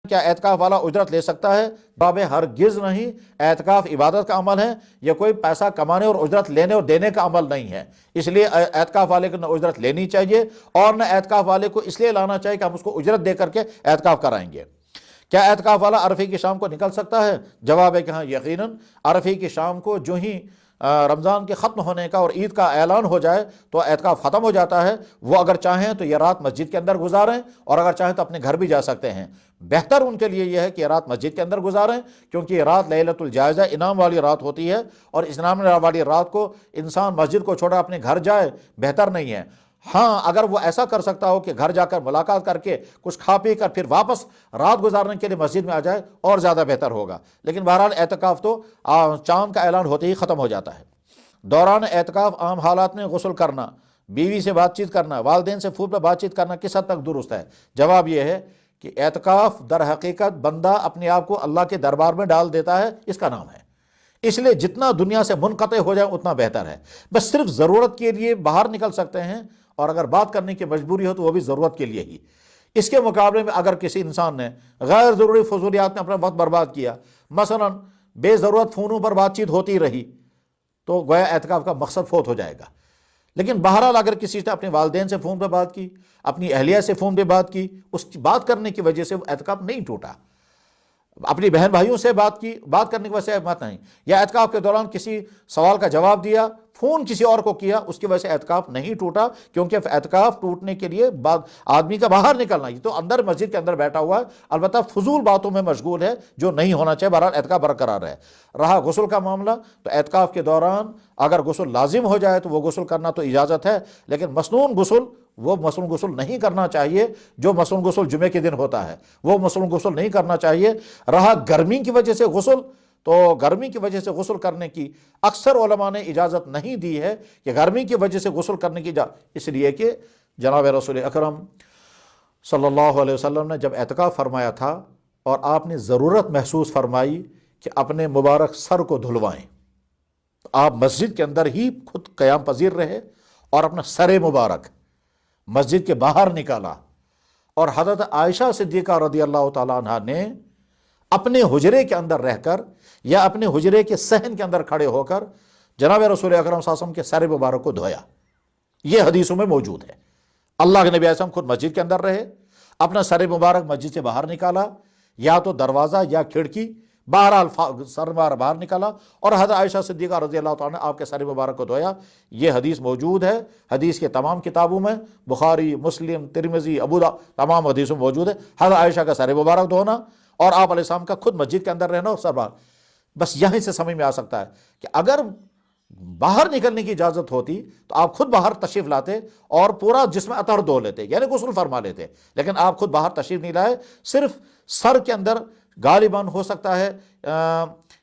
کیا اعتکاف والا اجرت لے سکتا ہے؟ جواب ہے ہرگز نہیں۔ اعتکاف عبادت کا عمل ہے، یہ کوئی پیسہ کمانے اور اجرت لینے اور دینے کا عمل نہیں ہے۔ اس لیے اعتکاف والے کو نہ اجرت لینی چاہیے اور نہ اعتکاف والے کو اس لیے لانا چاہیے کہ ہم اس کو اجرت دے کر کے اعتکاف کرائیں گے۔ کیا اعتکاف والا عرفے کی شام کو نکل سکتا ہے؟ جواب ہے کہ ہاں، یقیناً عرفے کی شام کو جو ہی رمضان کے ختم ہونے کا اور عید کا اعلان ہو جائے تو اعتکاف ختم ہو جاتا ہے۔ وہ اگر چاہیں تو یہ رات مسجد کے اندر گزاریں اور اگر چاہیں تو اپنے گھر بھی جا سکتے ہیں۔ بہتر ان کے لیے یہ ہے کہ یہ رات مسجد کے اندر گزاریں، کیونکہ یہ رات لیلۃ الجائزہ انعام والی رات ہوتی ہے، اور اس انعام والی رات کو انسان مسجد کو چھوڑا اپنے گھر جائے بہتر نہیں ہے۔ ہاں، اگر وہ ایسا کر سکتا ہو کہ گھر جا کر ملاقات کر کے کچھ کھا پی کر پھر واپس رات گزارنے کے لیے مسجد میں آ جائے اور زیادہ بہتر ہوگا، لیکن بہرحال اعتکاف تو چاند کا اعلان ہوتے ہی ختم ہو جاتا ہے۔ دوران اعتکاف عام حالات میں غسل کرنا، بیوی سے بات چیت کرنا، والدین سے فون پر بات چیت کرنا کس حد تک درست ہے؟ جواب یہ ہے کہ اعتکاف در حقیقت بندہ اپنے آپ کو اللہ کے دربار میں ڈال دیتا ہے، اس کا نام ہے۔ اس لیے جتنا دنیا سے منقطع ہو جائے اتنا بہتر ہے۔ بس صرف ضرورت کے لیے باہر نکل سکتے ہیں، اور اگر بات کرنے کی مجبوری ہو تو وہ بھی ضرورت کے لیے ہی۔ اس کے مقابلے میں اگر کسی انسان نے غیر ضروری فضولیات میں اپنا وقت برباد کیا، مثلا بے ضرورت فونوں پر بات چیت ہوتی رہی، تو گویا اعتکاف کا مقصد فوت ہو جائے گا۔ لیکن بہرحال اگر کسی نے اپنے والدین سے فون پہ بات کی، اپنی اہلیہ سے فون پہ بات کی، اس کی بات کرنے کی وجہ سے وہ اعتکاف نہیں ٹوٹا۔ اپنی بہن بھائیوں سے بات کی، بات کرنے کی وجہ سے بات نہیں، یا اعتکاف کے دوران کسی سوال کا جواب دیا، فون کسی اور کو کیا، اس کی وجہ سے اعتکاف نہیں ٹوٹا، کیونکہ اعتکاف ٹوٹنے کے لیے بعد آدمی کا باہر نکلنا، یہ تو اندر مسجد کے اندر بیٹھا ہوا ہے، البتہ فضول باتوں میں مشغول ہے جو نہیں ہونا چاہیے۔ بہرحال اعتکاف برقرار ہے۔ رہا غسل کا معاملہ، تو اعتکاف کے دوران اگر غسل لازم ہو جائے تو وہ غسل کرنا تو اجازت ہے، لیکن مسنون غسل، وہ مسنون غسل نہیں کرنا چاہیے جو مسنون غسل جمعے کے دن ہوتا ہے، وہ مسنون غسل نہیں کرنا چاہیے۔ رہا گرمی کی وجہ سے غسل، تو گرمی کی وجہ سے غسل کرنے کی اکثر علماء نے اجازت نہیں دی ہے کہ گرمی کی وجہ سے غسل کرنے کی اس لیے کہ جناب رسول اکرم صلی اللہ علیہ وسلم نے جب اعتکاف فرمایا تھا اور آپ نے ضرورت محسوس فرمائی کہ اپنے مبارک سر کو دھلوائیں، تو آپ مسجد کے اندر ہی خود قیام پذیر رہے اور اپنا سر مبارک مسجد کے باہر نکالا، اور حضرت عائشہ صدیقہ رضی اللہ تعالیٰ عنہ نے اپنے حجرے کے اندر رہ کر یا اپنے حجرے کے صحن کے اندر کھڑے ہو کر جناب رسول اکرم صلی اللہ علیہ وسلم کے سر مبارک کو دھویا۔ یہ حدیثوں میں موجود ہے۔ اللہ کے نبی علیہ السلام خود مسجد کے اندر رہے، اپنا سر مبارک مسجد سے باہر نکالا، یا تو دروازہ یا کھڑکی، بہرحال سر مبارک باہر نکالا، اور حضرت عائشہ صدیقہ رضی اللہ تعالیٰ نے آپ کے سر مبارک کو دھویا۔ یہ حدیث موجود ہے، حدیث کے تمام کتابوں میں، بخاری، مسلم، ترمذی، ابو داؤد، تمام حدیثوں میں موجود ہے حضرت عائشہ کا سر مبارک دھونا اور آپ علیہ السلام کا خود مسجد کے اندر رہنا اور سر باہر۔ بس یہیں سے سمجھ میں آ سکتا ہے کہ اگر باہر نکلنے کی اجازت ہوتی تو آپ خود باہر تشریف لاتے اور پورا جسم عطر دھو لیتے، یعنی غسل فرما لیتے، لیکن آپ خود باہر تشریف نہیں لائے، صرف سر کے اندر غالباً ہو سکتا ہے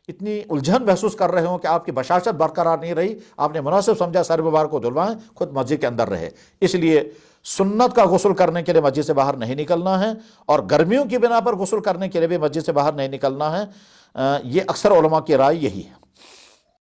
اتنی الجھن محسوس کر رہے ہوں کہ آپ کی بشاشت برقرار نہیں رہی، آپ نے مناسب سمجھا سر مبارک کو دھلوائیں، خود مسجد کے اندر رہے۔ اس لیے سنت کا غسل کرنے کے لیے مسجد سے باہر نہیں نکلنا ہے، اور گرمیوں کی بنا پر غسل کرنے کے لیے بھی مسجد سے باہر نہیں نکلنا ہے۔ یہ اکثر علماء کی رائے یہی ہے۔